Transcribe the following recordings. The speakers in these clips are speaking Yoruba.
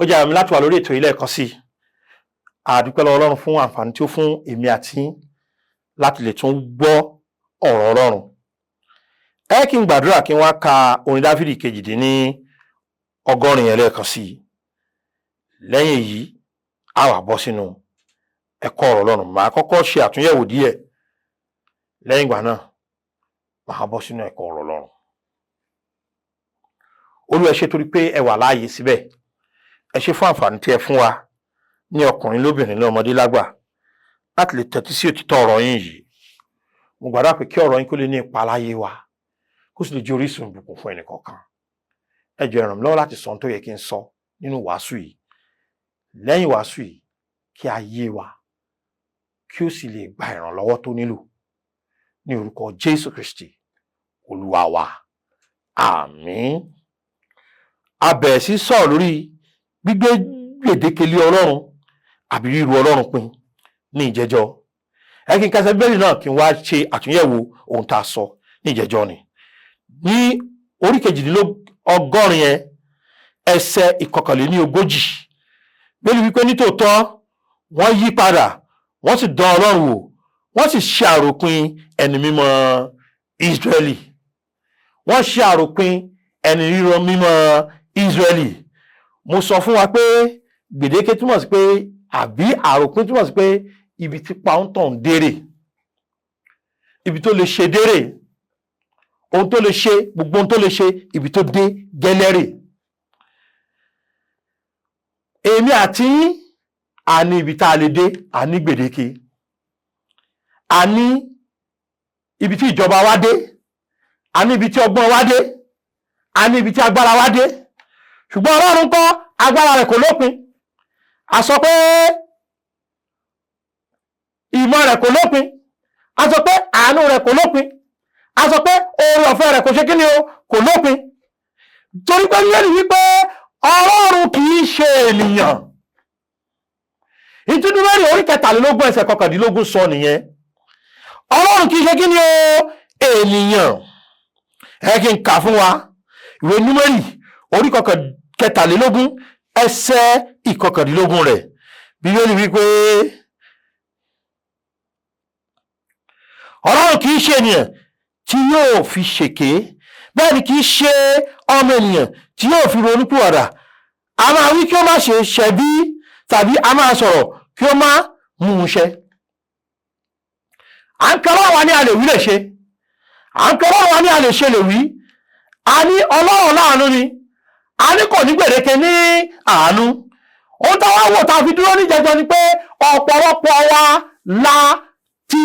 ó jẹ́ àmì láti wà lórí ètò ilé ẹ̀kan sí àdúpẹ́ lọ́wọ́ Ọlọ́run fún àǹfààní tí ó fún èmi àti láti lè tún gbọ́ ọ̀rọ̀ Ọlọ́run. Kí n gbàdúrà kí wọ́n ka orin Dáfídì kejìdínní ọgọ́rin yẹn lẹ́ẹ̀kan sí. Lẹ́yìn èyí a wá bọ́ sínú ẹ̀kọ́ ọ̀rọ̀ Ọlọ́run. Màá kọ́kọ́ ṣe àtúnyẹ̀wò díẹ̀, lẹ́yìn ìgbà náà màá bọ́ sínú ẹ̀kọ́ ọ̀rọ̀ Ọlọ́run. Olúwa ẹ ṣé torí pé ẹ wà láàyè síbẹ̀. Ẹ ṣé fún àǹfààní tí ẹ fún wa ní ọkùnrin lóbìnrin lọ́mọdé lágbà láti lè tẹ́tí sí òtítọ́ ọ̀rọ̀ yín yìí. Mo gbàdúrà pé kí ọ̀rọ̀ yín kó lè ní ipa láyé wa, kó sì lè jẹ́ orísun ìbùkún fún ẹnì kọ̀ọ̀kan. Ẹ jọ̀ọ́ ẹ ràn mí lọ́wọ́ láti sọ ohun tó yẹ kí n sọ nínú wàásù yìí. Lẹ́yìn wàásù yìí kí a yé wa, kí ó sì lè gba ìrànlọ́wọ́ tó nílò. Ní orúkọ Jésù Kristi Olúwa wa. Àmín. A bẹ̀rẹ̀ sí sọ̀rọ̀ lórí gbígbé gbèdéke lé Ọlọ́run àbí ríru Ọlọ́run pin ní ìjẹjọ́. Ẹ kí n kẹsẹ̀ Bíbélì náà kí n wá ṣe àtúnyẹ̀wò ohun tá a sọ ní ìjẹjọ́ ni. Ní orí kejìdínlọ́gọ́rin yẹn ẹsẹ̀ ìkọkànléníogójì, Bíbélì wípé nítòótọ́ wọ́n yí padà, wọ́n sì dán Ọlọ́run wò, wọ́n sì ṣe àròpin ẹni mímọ́ Ísírẹ́lì. Wọ́n ṣe àròpin ẹni mímọ́ Ísírẹ́lì. Mo sọ fún wa pé gbèdéke túmọ̀ sí pé àbí àròpin túmọ̀ sí pé ibi tí pàǹtọ̀ ń dérè, ibi tó lè ṣe dérè, ohun tó lè ṣe, gbogbo ohun tó lè ṣe, ibi tó dé gẹ́lẹ́rè. Èmi àti a ní ibi tá a lè dé, a ní gbèdéke, a ní ibi tí ìjọba wa dé, a ní ibi tí ọgbọ́n wa dé, a ní ibi tí agbára wa dé. Ṣùgbọ́n Ọlọ́run kọ́, agbára rẹ̀ kò lópin. A sọ pé ìmọ̀ rẹ̀ kò lópin. A sọ pé àánú rẹ̀ kò lópin. A sọ pé oore ọ̀fẹ́ rẹ̀ kò ṣe kíni o, kò lópin. Torí pé Bíbélì wípé Ọlọ́run kì í ṣe ènìyàn. Ìtú Númérì orí 23 ẹsẹ̀ 19 sọ nìyẹn. Ọlọ́run kì í ṣe kíni o, ènìyàn. Ẹ kí n kà fún wa. Ìwé Númérì orí 23 ẹsẹ̀ 19 rẹ̀. Bíbélì wípé Ọlọ́run kì í ṣe ènìyàn tí yóò fi ṣèké, bẹ́ẹ̀ ni kì í ṣe ọmọ ènìyàn tí yóò fi ronúpìwàdà. A máa wí kí ó má ṣe ṣẹ̀bi, tàbí a máa sọ̀rọ̀ kí ó má mú un ṣẹ. À ń kọ́ Ọlọ́run wa ní a lè wí lè ṣe. À ń kọ́ Ọlọ́run wa ní a lè ṣe lè wí. A ní Ọlọ́run láàánú ni. A ní kò ní gbèdéke ní àánú. Ohun táwa wò tá a fi dúró ní ìjẹjọ́ ni pé ọ̀pọ̀lọpọ̀ wa la ti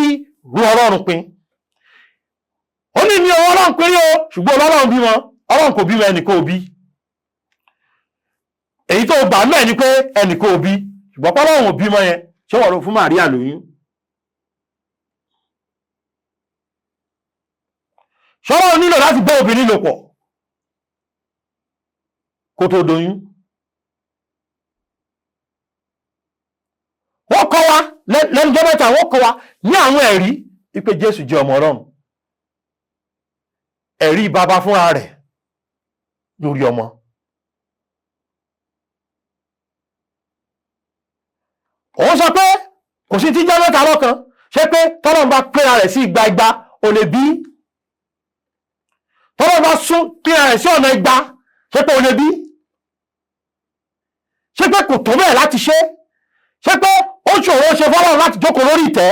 ru Ọlọ́run pin. Ó ní ní Ọlọ́run pin rí o, ṣùgbọ́n Ọlọ́run bímọ, Ọlọ́run kò bímọ, ẹnìkan ò bí. Èyí tó gbà náà ni pé ẹnìkan ò bí, ṣùgbọ́n Ọlọ́run ò bímọ yẹn, ṣé wọ́n ló fún Màríà lóyún? Ṣọ́lọ́run nílò láti bá obìnrin lò pọ̀ kó tó doyún? Wọ́n kọ́ wa lẹ́nu jẹ́ mẹ́ta, wọ́n kọ́ wa ní àwọn ẹ̀rí wípé Jésù jẹ́ ọmọ Ọlọ́run. Ẹ̀rí bàbá fúnra rẹ̀ lórí ọmọ. Òun sọ pé kò sí tí jẹ́ mẹ́ta lọ́kan, ṣé pé tọ́lọ́run bá pínra rẹ̀ sí igba ò lè bí? Tọ́lọ́run bá sún pínra rẹ̀ sí ọ̀nà igba, ṣé pé ò lè bí? Ṣé pé kò tó bẹ́ẹ̀ láti ṣe? Ṣé pé ó ṣòro ṣe fọ́lọ́run láti jókòó lórí ìtẹ́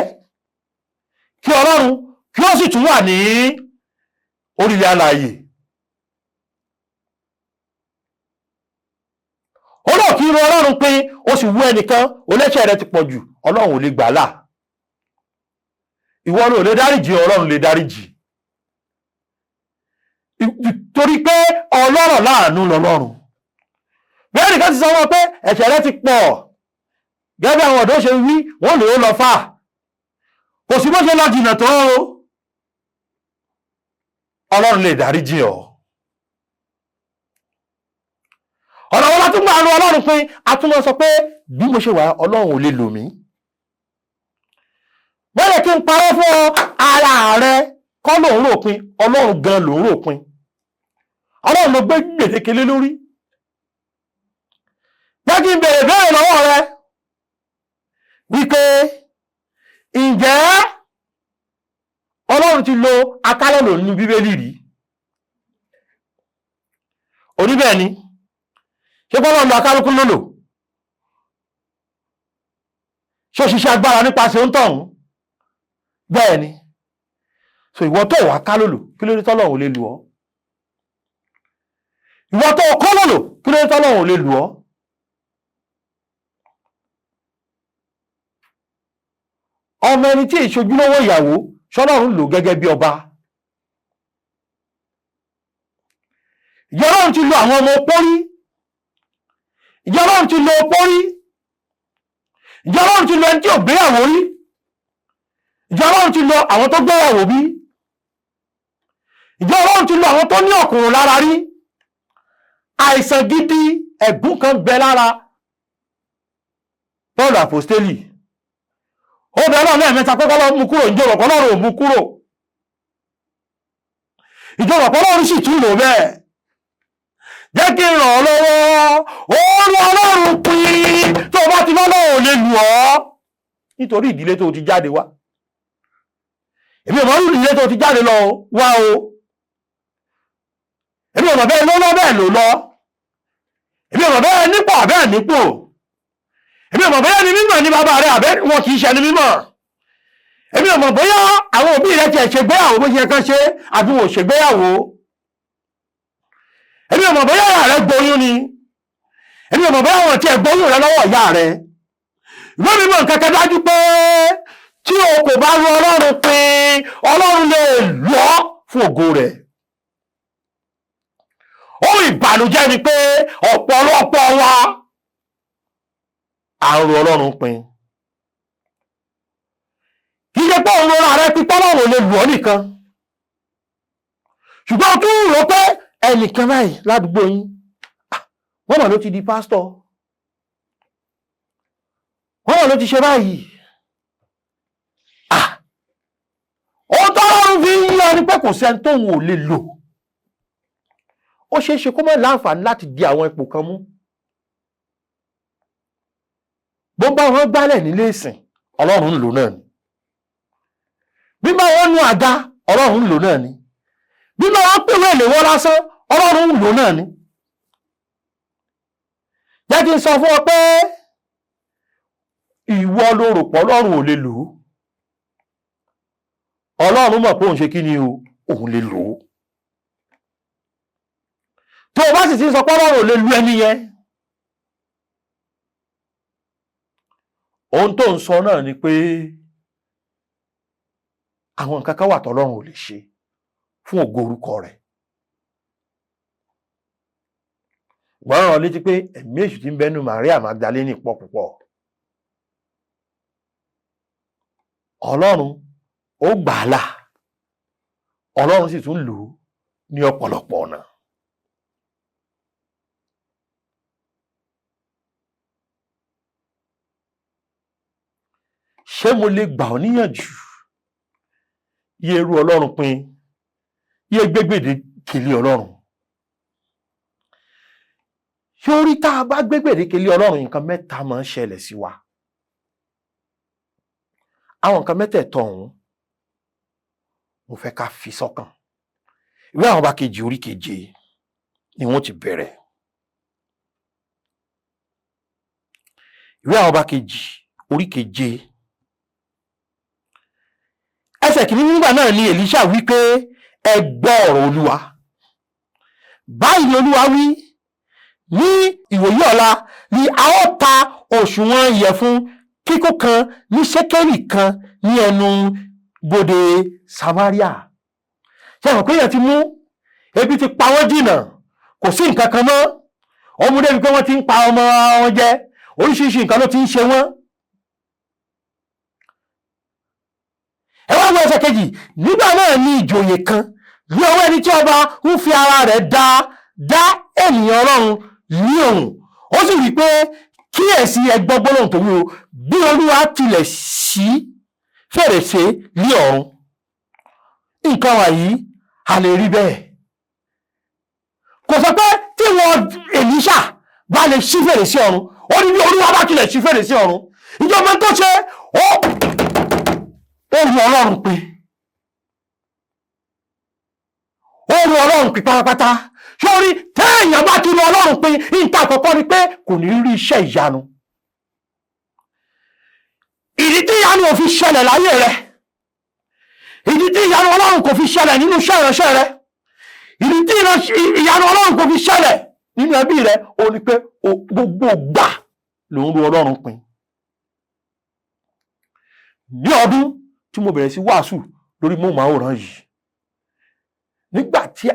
kí Ọlọ́run kí ó sì tún wà ní orílẹ̀ alààyè? Ó lọ kí irú Ọlọ́run pín, ó sì wú ẹnìkan, oléṣẹ́ rẹ̀ ti pọ̀ jù, Ọlọ́run ò lè gbà là. Ìwọ ni ò lè dáríjì, Ọlọ́run lè dáríjì. Torí pé ọlọ́rọ̀ láàánú lọ́lọ́run. Bẹ́ẹ̀ nìkan ti sọ wọn pé ẹ̀ṣẹ̀ rẹ̀ ti pọ̀. Gẹ́gẹ́ bí àwọn ọ̀dọ́ ṣe wí, wọ́n lè ó lọ fà. Kò sí bó ṣe lọ jìnà tó o. Ọlọ́run lè dáríjì ọ́. Ọ̀nà wọn látún gbà àánú Ọlọ́run pín, a tún mọ́ sọ pé bí mo ṣe wà, Ọlọ́run ò lè lò mí. Bẹ́ẹ̀ kí n parọ́ fún ọ, ara rẹ kọ́ lòun rò pin, Ọlọ́run gan lòun rò pin. Ọlọ́run ló gbé gbèdéke lé lórí. Gẹ́gẹ́ kí n bèrè bẹ́ẹ̀ lọ́wọ́ rẹ wípé ǹjẹ́ Ọlọ́run ti lo akálọ̀lò nínú Bíbélì rí? Oníbẹ̀ ni, ṣé Ọlọ́run lo akálùkù lòlò? Ṣé ó ṣiṣẹ́ agbára nípasẹ̀ ó ń tọ̀hún? Bẹ́ẹ̀ ni. So ìwọ tó wà kálòlò, kí ló dé tọ́lọ́run ò lè lù ọ́? Ìwọ tó kọ́ lòlò, kí ló dé tọ́lọ́run ò lè lù ọ́? Ọmọ ẹni tí ìṣojúlówó ìyàwó ṣọ́lọ́run lò gẹ́gẹ́ bí ọba. Ìjọ Ọlọ́run ti lo àwọn ọmọ opó rí. Ìjọ Ọlọ́run ti lo opó rí. Ìjọ Ọlọ́run ti lo ẹni tí ò gbéyàwó rí. Ìjọ Ọlọ́run ti lo àwọn tó gbéyàwó bí. Ìjọ Ọlọ́run ti lo àwọn tó ní ọkùnrin lára rí. Àìsàn gidi ẹ̀gún kan bẹ lára Paul Apostoli. Ó bẹ̀rẹ̀ náà lẹ́ẹ̀mẹ́ta kọ́kọ́ lọ mú kúrò, ìjọba Ọlọ́run ò mú kúrò. Ìjọba Ọlọ́run sì tún lò bẹ́ẹ̀. Jẹ́ kí n ràn ọ́ lọ́wọ́. Oòrùn Ọlọ́run pín tó bá ti lọ́lọ́ ò lè lù ọ́. Nítorí ìdílé tó ti jáde wá. Èmi ò mọ̀ ní ìdílé tó ti jáde lọ wá o. Èmi ò mọ̀ bẹ́ẹ̀ ló lọ bẹ́ẹ̀ ló lọ. Èmi ò mọ̀ bẹ́ẹ̀ nípò àbẹ́ẹ̀ nípò. Èmi ò mọ̀ bóyá ni mímọ̀ ní bàbá rẹ̀ àbẹ́ wọn kìí ṣe ni mímọ̀. Èmi ò mọ̀ bóyá àwọn òbí rẹ̀ ti ṣègbéyàwó bó ṣe kàn ṣe àbí wọn ò ṣègbéyàwó. Èmi ò mọ̀ bóyá ìyá rẹ̀ gboyún ni. Èmi ò mọ̀ bóyá wọn ti gboyún rẹ̀ lọ́wọ́ ìyá rẹ̀. Ìwé mímọ̀ kẹ́kẹ́ dájú pé tí o kò bá ru Ọlọ́run pín, Ọlọ́run lè lọ fún ògo rẹ̀. Ohun ìbànújẹ́ ni pé ọ̀pọ̀lọpọ̀ wa àrùn Ọlọ́run pín. Kì í ṣe pé òun lọ́ra rẹ pípọ́ lọ́rùn lè lù ọ́ nìkan. Ṣùgbọ́n o tún rò pé ẹnìkan báyìí ládùúgbò yín, wọ́n mọ̀ ló ti di pásítọ̀. Wọ́n mọ̀ ló ti ṣe báyìí. Ohun tó Ọlọ́run fi ń yọ ni pé kò sẹ́ni tóun ò lè lò. Ó ṣeé ṣe kó mọ̀ láǹfààní láti di àwọn ipò kan mú. Bó bá wọn gbálẹ̀ nílé ìsìn, Ọlọ́run ń lò náà ni. Bí bá wọn nu àga, Ọlọ́run ń lò náà ni. Bí bá wọn pèwé ìléwọ́ lásán, Ọlọ́run ń lò náà ni. Jẹ́ kí n sọ fún ọ pé ìwọ ló rò pé Ọlọ́run ò lè lò ó. Ọlọ́run mọ̀ pé òun ṣe kí ni o, òun lè lò ó. Tó o bá sì ti sọ pé Ọlọ́run ò lè lu ẹni yẹn, ohun tó ń sọ náà ni pé àwọn nǹkan kan wà tọ́lọ́run ò lè ṣe fún ògo orúkọ rẹ̀. Wọ́n rán létí pé ẹ̀mí èṣù tí ń bẹ́nu Màríà Magdalene pọ̀ púpọ̀. Ọlọ́run ó gbà á là, Ọlọ́run sì tún lò ó ní ọ̀pọ̀lọpọ̀ ọ̀nà. Ṣé mo lè gbà ọ́ níyànjú? Yé ru Ọlọ́run pín, yé gbégbèdé kélé Ọlọ́run. Ṣé orí tá a bá gbégbèdé kélé Ọlọ́run, nǹkan mẹ́ta máa ń ṣẹlẹ̀ sí wa. Àwọn nǹkan mẹ́tẹ̀ẹ̀tọ̀ ọ̀hún mo fẹ́ ká fi sọ́kàn. Ìwé àwọn ọba kejì orí 7 ni wọ́n ti bẹ̀rẹ̀. Ìwé àwọn ọba kejì orí 7. Ẹsẹ̀ kìíní nígbà náà ni Èlíṣà wí pé ẹ gbọ́ ọ̀rọ̀ Olúwa. Báyìí ni Olúwa wí, ní ìwòyí ọ̀la ni a ó ta òṣùwọ̀n ìyẹ̀fun kíkó kan ní ṣékélì kan ní ẹnu bodè Samaria. Ṣé àwọn péyàn ti mú ebi ti pa wọ́n jìnnà, kò sí nǹkan kan mọ́. Ọmọ débi pé wọ́n ti ń pa ọmọ wọn jẹ, oríṣiríṣi nǹkan ló ti ń ṣe wọ́n. Ẹ wá wo ẹsẹ̀ kejì, nígbà náà ni ìjòyè kan ní ọwọ́ ẹni tí ọba ń fi ara rẹ̀ dá ènìyàn Ọlọ́run ní òun. Ó sì rí pé kíyèsí ẹgbọ́ gbólóhùn tó wí o, bí Olúwa tilẹ̀ ṣí fèrèsé ní ọ̀run. Nǹkan wàyí a lè rí bẹ́ẹ̀. Kò sọ pé tí wọ́n Èlíṣà bá lè ṣí fèrèsé ọ̀run, ó ní bí Olúwa bá tilẹ̀ ṣí fèrèsé ọ̀run, ìjọba tó ṣe ó ru Ọlọ́run pin, ó ru Ọlọ́run pin pátápátá. Sórí téèyàn bá ti ru Ọlọ́run pin, nǹkan àkọ́kọ́ ni pé kò ní rí iṣẹ́ ìyanu. Ìdí tí ìyanu ò fi ṣẹlẹ̀ láyé rẹ, ìdí tí ìyanu Ọlọ́run kò fi ṣẹlẹ̀ nínú iṣẹ́ ìránṣẹ́ rẹ, ìdí tí ìyanu Ọlọ́run kò fi ṣẹlẹ̀ nínú ẹbí rẹ, ó ní pé gbogbo gbà ló ń ru Ọlọ́run pin. Ní ọdún tí mo bẹ̀rẹ̀ sí wàásù lórí móhùnmáwòrán yìí, nígbà tí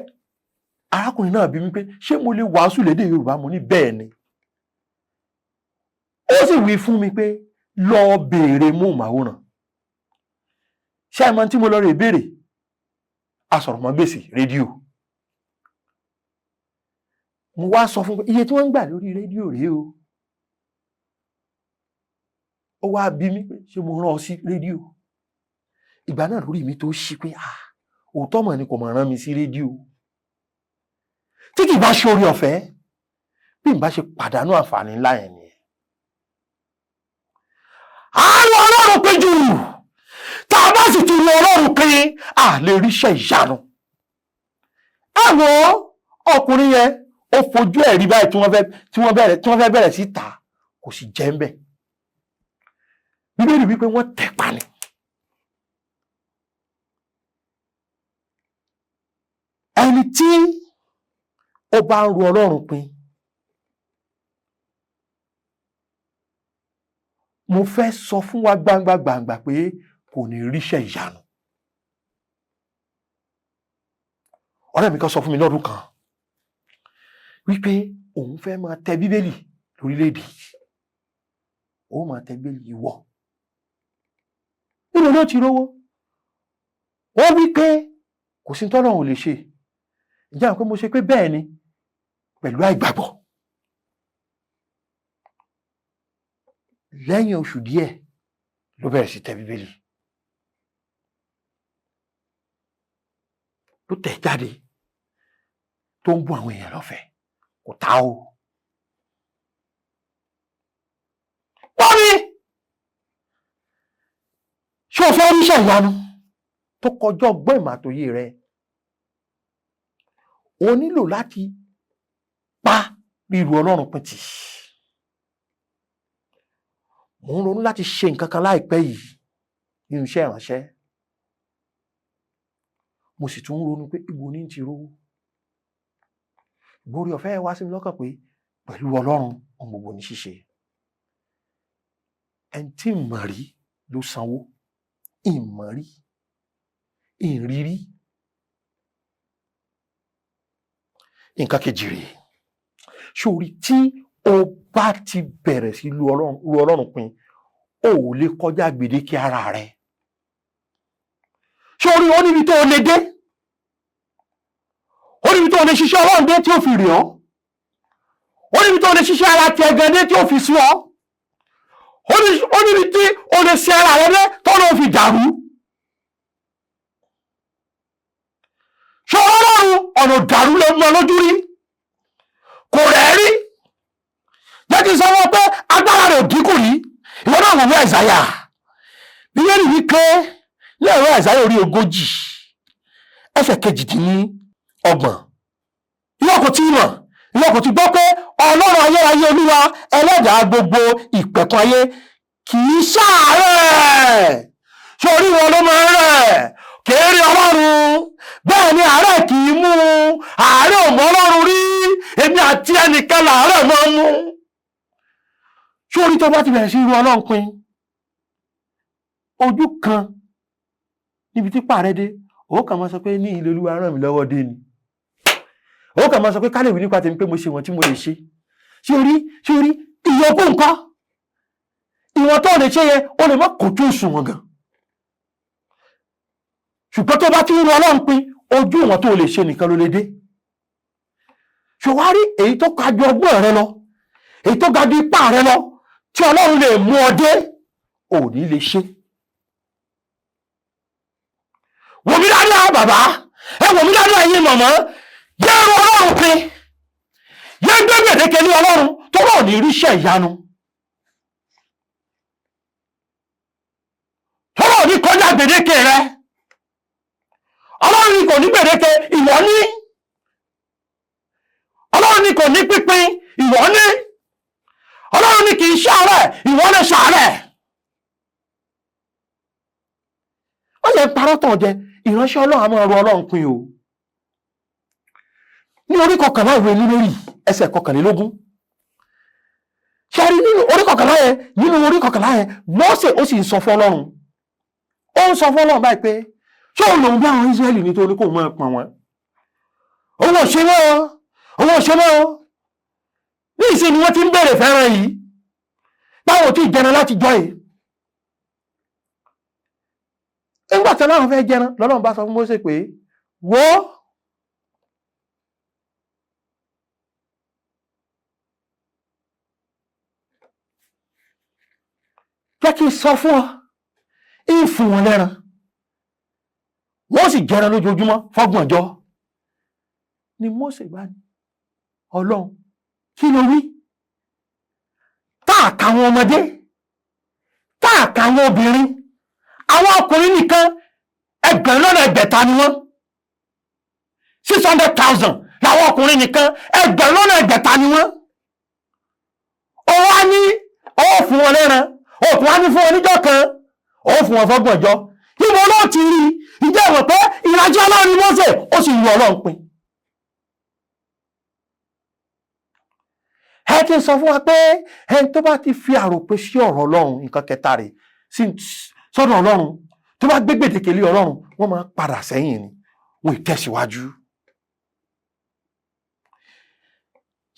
arákùnrin náà bi mí pé ṣé mo lè wàásù lédè Yorùbá, mo ní bẹ́ẹ̀ ni. Ó sì wí fún mi pé lọ béèrè móhùnmáwòrán. Ṣé ẹ mọ̀ tí mo lọ rè béèrè? Asọ̀rọ̀mágbèsì rédíò. Mo wá sọ fún pé iye tí wọ́n ń gbà lórí rédíò rèé o. Ó wá bi mí pé ṣé mo rán ọ sí rédíò? Ìgbà náà lórí mi tó ṣí pé òótọ́ mọ̀ ni kò mọ̀ rán mi sí rédíò. Tí kì bá ṣe orí ọ̀fẹ́, bí n bá ṣe pàdánù àǹfààní ńlá yẹn ni. Àárọ̀ Ọlọ́run pé jù, tá a bá sì ti ru Ọlọ́run pé a lè ríṣẹ́ ìyanu. Àwọn ọkùnrin yẹn ó fojú ẹ̀rí báyìí tí wọ́n fẹ́ bẹ̀rẹ̀ sí ta, kò sì jẹ́ ń bẹ̀. Bíbélì wípé wọ́n tẹ̀ pa ni. Ẹni tí ó bá ń ru Ọlọ́run pin, mo fẹ́ sọ fún wa gbangba pé kò ní ríṣẹ́ ìyanu. Ọ̀rẹ́ mi kan sọ fún mi lọ́dún kan wípé òun fẹ́ máa tẹ Bíbélì lórílẹ̀-èdè yìí, òun máa tẹ Bíbélì yìí wọ̀. Nínú ló ti rówó. Ó wípé kò sí tọ́lọ́run ò lè ṣe. Ǹjẹ́ àwọn pé mo ṣe pé bẹ́ẹ̀ ni pẹ̀lú àìgbàgbọ́. Lẹ́yìn oṣù díẹ̀ ló bẹ̀rẹ̀ sí tẹ Bíbélì. Ló tẹ̀ jáde tó ń bú àwọn èèyàn lọ́fẹ̀ẹ́, kò tá o. Wọ́n ní ṣé o fẹ́ ríṣẹ́ ìyanu tó kọjá ọgbọ́n ìmọ̀ àtòyé rẹ? O nílò láti pa ríru Ọlọ́run pin tì. Mo ń ronú láti ṣe nǹkan kan láìpẹ́ yìí nínú iṣẹ́ ìránṣẹ́. Mo sì tún ń ronú pé ibo ní ti rówó. Ìgbórí ọ̀fẹ́ wá sí mi lọ́kàn pé pẹ̀lú Ọlọ́run ohun gbogbo ní ṣíṣe. Ẹni tí ìmọ̀ rí ló sanwó. Ìmọ̀ rí, ìrírí. Nǹkan kejì rèé. Sórí tí o bá ti bẹ̀rẹ̀ sí ru Ọlọ́run pin, o ò lè kọjá gbèdéke ara rẹ. Sórí ó níbi tó o lè dé, ó níbi tó o lè ṣiṣẹ́ Ọlọ́run dé tí ó fi rì ọ́, ó níbi tó o lè ṣiṣẹ́ ara ti ẹ̀gàn dé tí ó fi sú ọ, ó níbi tí o lè ṣe ara rẹ dé tọ́nà ó fi dàrú. Ṣé Ọlọ́run ọ̀nà dàrú ló mọ lójú rí? Kò rẹ̀ rí. Jẹ́ kí n sọ wọ́n pé agbára rẹ̀ ò dínkù rí. Ìwọ náà wò ní Àìsáyà. Bíbélì wí pé lẹ́ẹ̀rọ Àìsáyà orí 40 ẹsẹ̀ 28. Ìwọ kò tí mọ̀, ìwọ kò ti gbọ́ pé Ọlọ́run ayérayé Olúwa ẹlẹ́dàá gbogbo ìpẹ̀kun ayé kì í ṣàárẹ̀. Sórí wọn ló máa ń rẹ̀, kéré Ọlọ́run. Bẹ́ẹ̀ ni àárẹ̀ kì í mú, àárẹ̀ ò mọ́ Ọlọ́run rí. Èmi àti ẹnìkan làárẹ̀ máa ń mú. Sórí tó bá ti bẹ̀rẹ̀ sí ru Ọlọ́run pin, ojú kan níbi tí pààrẹ dé, ó kàn máa sọ pé ní ilé Olúwa ràn mí lọ́wọ́ dé ni. Ó kàn máa sọ pé kálẹ̀ wí nípa tèmi pé mo ṣe wọ́n tí mo lè ṣe. Sórí ìyókù nǹkan, ìwọ̀n tó lè ṣe yẹn ó lè má kojú òṣùwọ̀n gan. Ṣùgbọ́n tó bá ti ru Ọlọ́run pin, ojú ìwọ̀n tó lè ṣe nìkan ló lè dé. Ṣòwárí èyí tó ga ju ọgbọ́n rẹ lọ, èyí tó ga ju ipá rẹ lọ, tí Ọlọ́run lè mú ọ dé, ò ní lè ṣe. Wò mí dáadáa bàbá, ẹ wò mí dáadáa ẹ̀yin màmá, yẹ ru Ọlọ́run pin, yẹ gbé gbèdéke ní Ọlọ́run tó rọ̀ ní ríṣẹ́ ìyanu, tó rọ̀ ní kọjá gbèdéke rẹ. Ọlọ́run ni kò ní gbèdéke, ìwọ ní. Ọlọ́run ni kò ní pínpín, ìwọ ní. Ọlọ́run ni kì í ṣàárẹ̀, ìwọ lè ṣàárẹ̀. Ó yẹ parọ́ tàn jẹ, ìránṣẹ́ Ọlọ́run a máa ru Ọlọ́run pin o. Ní orí 11 ìwé Númérì ẹsẹ̀ 21. Ṣé rí nínú orí 11 yẹn, nínú orí 11 yẹn, Mósè ó sì ń sọ fún Ọlọ́run. Ó ń sọ fún Ọlọ́run báyìí pé ṣé òun lòun bí àwọn Ísírẹ́lì nítorí kò mọ̀ pọn wọn. Òun ò ṣe mọ́ o, òun ò ṣe mọ́ o. Ní ìsìn ni wọ́n ti ń bèèrè fẹ́ràn yìí. Báwo tí ìjẹran láti jọ yìí. Nígbà tí Ọlọ́run fẹ́ jẹran, l'Ọlọ́run bá sọ fún Mósè pé wò ó, jẹ́ kí n sọ fún ọ, ìfún wọn lẹ́ran. Wọ́n sì jẹran lójoojúmọ́ fọ́gbọ̀n ọjọ́. Ni Mósè bá ní, Ọlọ́run, kí ló wí? Táàkà àwọn ọmọdé, táàkà àwọn obìnrin, àwọn ọkùnrin nìkan 1,600 ni wọ́n. 600,000 láwọn ọkùnrin nìkan 1,600 ni wọ́n. Ó wá ní ó fún wọn lẹ́ran, ó tún wá ní fún wọn níjọ́ kan, ó fún wọn fọ́gbọ̀n ọjọ́. Níbo ló ti rí? Ìjẹ́ ìwọ̀n pé ìrìnàjò Ọlọ́run ni Mósè, ó sì yọ Ọlọ́run pin. Ẹ ti sọ fún wa pé ẹni tó bá ti fi àròpé sí ọ̀rọ̀ Ọlọ́run, nǹkan kẹta rẹ̀ sí sọ́dọ̀ Ọlọ́run, tó bá gbé gbèdéke lé Ọlọ́run, wọ́n máa padà sẹ́yìn ni, wọ́n ì tẹ̀síwájú.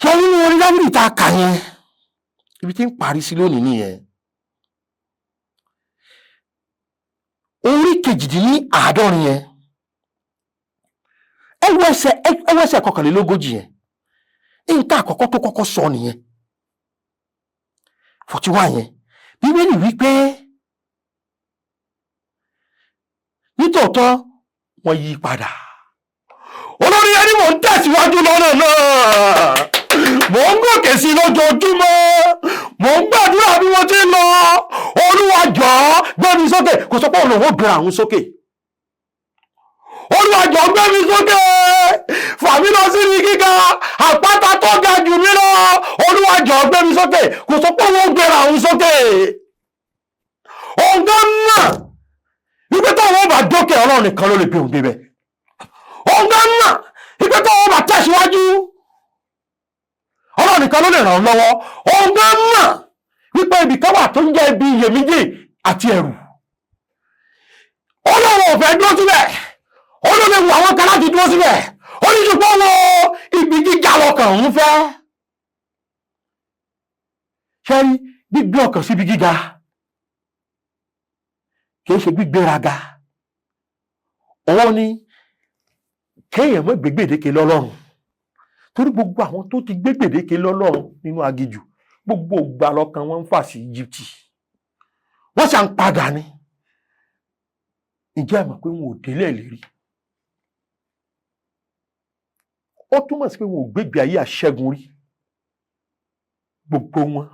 Ṣé nínú orí Dáfídì tá a kà yẹn, ibi tí ń parí sí lónìí nìyẹn. Orí 48 yẹn, ẹwẹ́sẹ̀ 41 yẹn, nǹkan àkọ́kọ́ tó kọ́kọ́ sọ nìyẹn. 41 yẹn, Bíbélì wípé nítòótọ́ wọ́n yí padà. Olórí ẹni mò ń tẹ̀síwájú lọ́nà náà, mò ń gòkè sí lójoojúmọ́, mò ń gbàdúrà bí wọ́n ti ń lọ. Olúwa jọ̀ọ́ gbé mi sókè. Kò sọ pé òun lòun ó gbé àwọn sókè. Olúwa jọ̀ọ́ gbé mi sókè, fà mí lọ sí ibi gíga, àpáta tó ga jù mí lọ. Olúwa jọ̀ọ́ gbé mi sókè. Kò sọ pé òun ó gbé àwọn sókè. Òun gan mọ̀ wípé tó wọ́n bá dókè, Ọlọ́run nìkan ló lè gbé òun débẹ̀. Òun gan mọ̀ wípé tó wọ́n bá tẹ̀síwájú, Ọlọ́run nìkan ló lè ràn án lọ́wọ́. Òun gan mọ̀ wípé ibì kan wà tó ń jẹ́ ibi iyèméjì àti ẹ̀rù. Ọlọ́run ò fẹ́ dúró síbẹ̀. Ọlọ́run lè wù àwọn kan láti dúró síbẹ̀. Ó ní ṣùgbọ́n wo ibi gíga lọ́kàn òun fẹ́. Ṣé gbígbé ọkàn síbi gíga kìí ṣe gbígbéraga? Òun ni kéèyàn mọ́ gbégbèdéke lọ́lọ́run. Torí gbogbo àwọn tó ti gbégbèdéke lọ́lọ́run nínú aginjù, gbogbo ìgbà lọ́kàn wọn ń fà sí Íjíbítì. Wọ́n ṣà ń padà ní. Ǹjẹ́ ẹ mọ̀ pé wọn ò délẹ̀ lérí? Ó túmọ̀ sí pé wọn ò gbégbé ayé àṣẹ́gun rí. Gbogbo wọn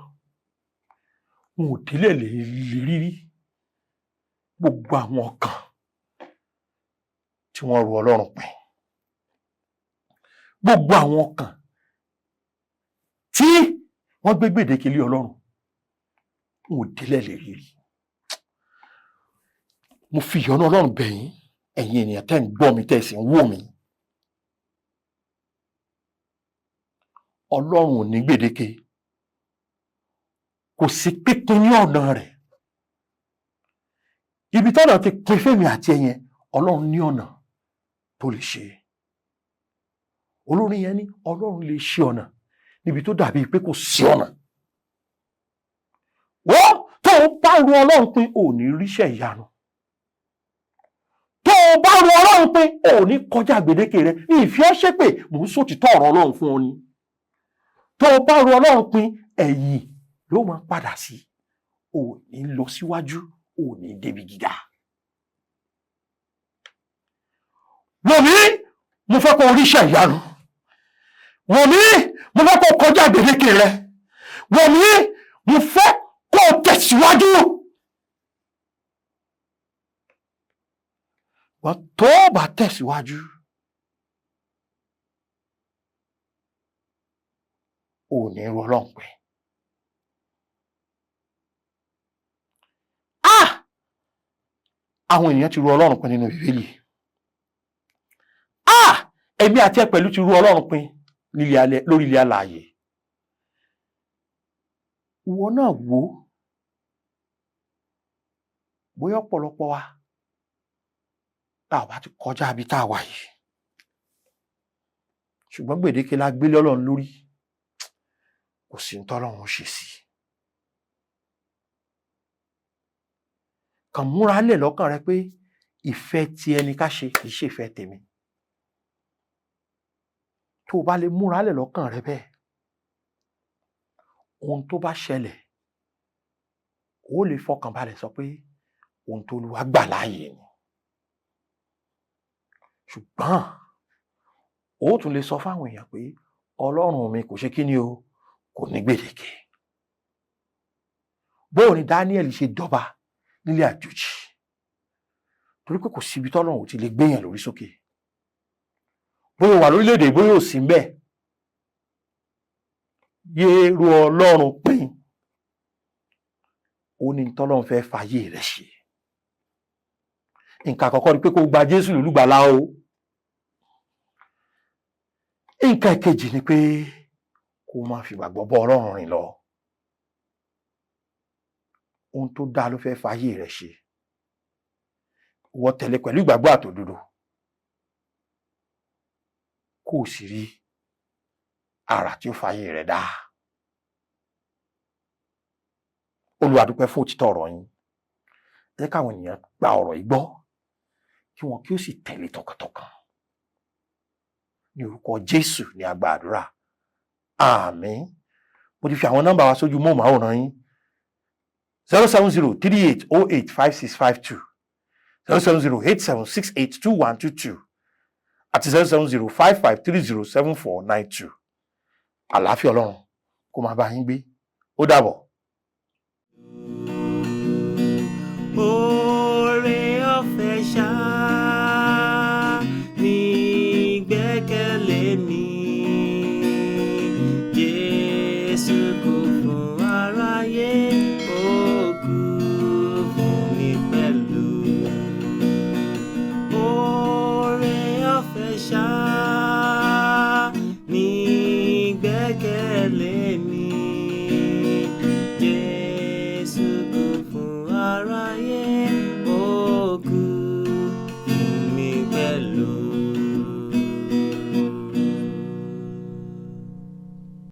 ò délẹ̀ lérí rí. Gbogbo àwọn ọkàn tí wọ́n ru Ọlọ́run pin, gbogbo àwọn ọkàn tí wọ́n gbé gbèdéke lé Ọlọ́run, wọn ò délẹ̀ lérí rí. Mo fi ìyọ́nú Ọlọ́run bẹ̀ yín, ẹ̀yin ènìyàn tẹ́ ń gbọ́ mi, tẹ́ sì ń wò mí. Ọlọ́run ò ní gbèdéke, kò sí pínpín ní ọ̀nà rẹ̀. Ibi tọ́nà ti pín fèmí àti ẹ̀yin, Ọlọ́run ní ọ̀nà tó lè ṣe. Olórin yẹn ní Ọlọ́run lè ṣe ọ̀nà níbi tó dàbí pé kò sí ọ̀nà. Wọ́n tó bá ru Ọlọ́run pin, ò ní ríṣẹ́ ìyanu. Tó bá ru Ọlọ́run pin, ò ní kọjá gbèdéke rẹ̀. Ní ìfi ọ́ ṣépè, mò ń sòtítọ́ ọ̀rọ̀ Ọlọ́run fún ọ ni. Tó bá ru Ọlọ́run pin, ẹ̀yìn ló máa padà sí. Ò ní lọ síwájú, ò ní débi gíga. Wòmí, mo fẹ́ kó ríṣẹ́ ìyanu. Wòmí, mo fẹ́ kó kọjá gbèdéke rẹ̀. wọ̀ mí, mo fẹ́ kó o tẹ̀síwájú. Wọ́n tó bá tẹ̀síwájú, ò ní ru Ọlọ́run pé. Àwọn ènìyàn ti ru Ọlọ́run pin nínú Bíbélì. Èmi àti ẹ pẹ̀lú ti ru Ọlọ́run pin lórí ilẹ̀ alààyè. Ìwọ náà wò ó, bóyá ọ̀pọ̀lọpọ̀ wa tá a bá ti kọjá ibi tá a wà yìí, ṣùgbọ́n gbèdéke la gbélé Ọlọ́run lórí, kò sí ní tọ́lọ́run ṣe sí. Kàn múra lẹ̀ lọ́kàn rẹ pé ìfẹ́ ti ẹni ká ṣe kìí ṣe ìfẹ́ tèmi. Tó o bá lè múra lẹ̀ lọ́kàn rẹ bẹ́ẹ̀, ohun tó bá ṣẹlẹ̀ ó lè fọkàn balẹ̀ sọ pé ohun tó Olúwa gbà láàyè ni. Ṣùgbọ́n ó tún lè sọ fáwọn èèyàn pé Ọlọ́run mi kò ṣe kí ni o, kò ní gbèdéke. Bóò ni Dáníẹ́lì ṣe dọba nílé àjòjì, torí pé kò síbi tọ́lọ́run ò ti lè gbéyàn lórí sókè. Bóyá wà lórílẹ̀-èdè, bóyá ò sí ńbẹ̀, yé ru Ọlọ́run pin. Ó ní tọ́lọ́run fẹ́ fàyè rẹ̀ ṣe. Nǹkan àkọ́kọ́ ni pé kó gba Jésù lólùgbàlà o. Nǹkan ìkejì ni pé kó máa fi ìgbàgbọ́ bọ́ Ọlọ́run rìn lọ. Ohun tó dáa ló fẹ́ fàyè rẹ̀ ṣe. Wọ́n tẹ̀lé pẹ̀lú ìgbàgbọ́ àtòdodo, kó o sì rí àrà tí ó fàyè rẹ̀ dá. Olúwa dúpẹ́ fún òtítọ́ ọ̀rọ̀ yín. Jẹ́ káwọn ènìyàn gba ọ̀rọ̀ yìí gbọ́, kí wọn kí ó sì tẹ̀lé tọkàntọkàn. Ní orúkọ Jésù ni a gba àdúrà. Àmín. Mo ti fi àwọn nọ́mbà wa sójú móhùnmáwòrán yín. 07038085652, 07087682122 àti 07055307492. Àlàáfíà Ọlọ́run kó máa bá yín gbé. Ó dàbọ̀.